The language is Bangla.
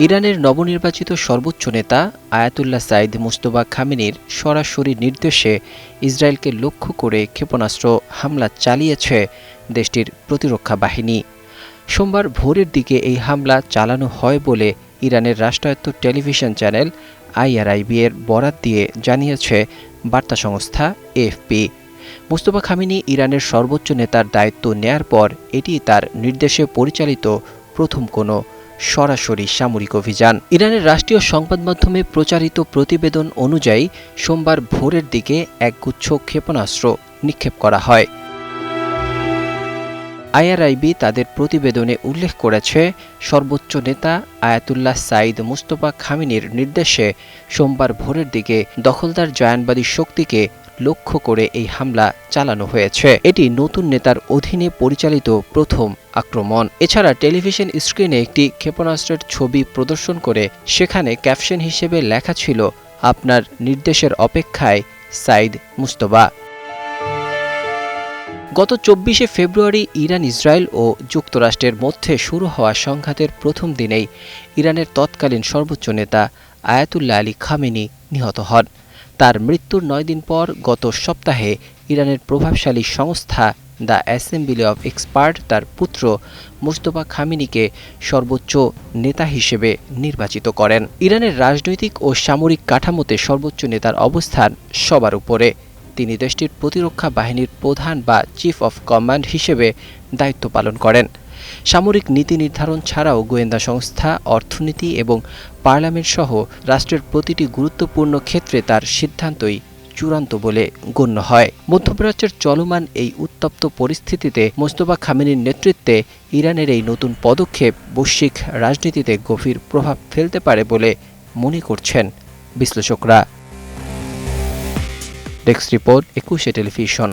ইরানের নবনির্বাচিত সর্বোচ্চ নেতা আয়াতুল্লাহ সাইদ মুজতবা খামেনির সরাসরি নির্দেশে ইসরায়েলকে লক্ষ্য করে ক্ষেপণাস্ত্র হামলা চালিয়েছে দেশটির প্রতিরক্ষা বাহিনী। সোমবার ভোরের দিকে এই হামলা চালানো হয় বলে ইরানের রাষ্ট্রায়ত্ত টেলিভিশন চ্যানেল IRIB এর বরাত দিয়ে জানিয়েছে বার্তা সংস্থা AFP। মুজতবা খামেনি ইরানের সর্বোচ্চ নেতার দায়িত্ব নেয়ার পর এটি তার নির্দেশে পরিচালিত প্রথম কোনো সরাসরি সামরিক অভিযান। ইরানের রাষ্ট্রীয় সংবাদ মাধ্যমে প্রচারিত প্রতিবেদন অনুযায়ী সোমবার ভোরের দিকে একগুচ্ছ ক্ষেপণাস্ত্র নিক্ষেপ করা হয়। IRIB তাদের প্রতিবেদনে উল্লেখ করেছে, সর্বোচ্চ নেতা আয়াতুল্লাহ সাইদ মুজতবা খামেনির নির্দেশে সোমবার ভোরের দিকে দখলদার জায়ানবাদী শক্তিকে লক্ষ্য করে এই হামলা চালানো হয়েছে। এটি নতুন নেতার অধীনে পরিচালিত প্রথম আক্রমণ। এছাড়া টেলিভিশন স্ক্রিনে একটি ক্ষেপণাস্ত্রের ছবি প্রদর্শন করে সেখানে ক্যাপশন হিসেবে লেখা ছিল, আপনার নির্দেশের অপেক্ষায় সাইদ মুজতবা। গত 24শে ফেব্রুয়ারি ইরান, ইসরায়েল ও যুক্তরাষ্ট্রের মধ্যে শুরু হওয়া সংঘাতের প্রথম দিনেই ইরানের তৎকালীন সর্বোচ্চ নেতা আয়াতুল্লাহ আলী খামেনি নিহত হন। তার মৃত্যুর 9 দিন পর গত সপ্তাহে ইরানের প্রভাবশালী সংস্থা দ্য অ্যাসেম্বলি অব এক্সপার্ট তার পুত্র মুজতবা খামেনিকে সর্বোচ্চ নেতা হিসেবে নির্বাচিত করেন। ইরানের রাজনৈতিক ও সামরিক কাঠামোতে সর্বোচ্চ নেতার অবস্থান সবার উপরে। তিনি দেশটির প্রতিরক্ষা বাহিনীর প্রধান বা চিফ অফ কমান্ড হিসেবে দায়িত্ব পালন করেন। সামরিক নীতি নির্ধারণ ছাড়াও গোয়েন্দা সংস্থা, অর্থনীতি এবং পার্লামেন্ট সহ রাষ্ট্রের প্রতিটি গুরুত্বপূর্ণ ক্ষেত্রে তার সিদ্ধান্তই চূড়ান্ত বলে গণ্য হয়। মধ্যপ্রাচ্যের চলমান এই উত্তপ্ত পরিস্থিতিতে মুজতবা খামেনির নেতৃত্বে ইরানের এই নতুন পদক্ষেপ বৈশ্বিক রাজনীতিতে গভীর প্রভাব ফেলতে পারে বলে মনে করছেন বিশ্লেষকরা। ডেস্ক রিপোর্ট, 21শে টেলিভিশন।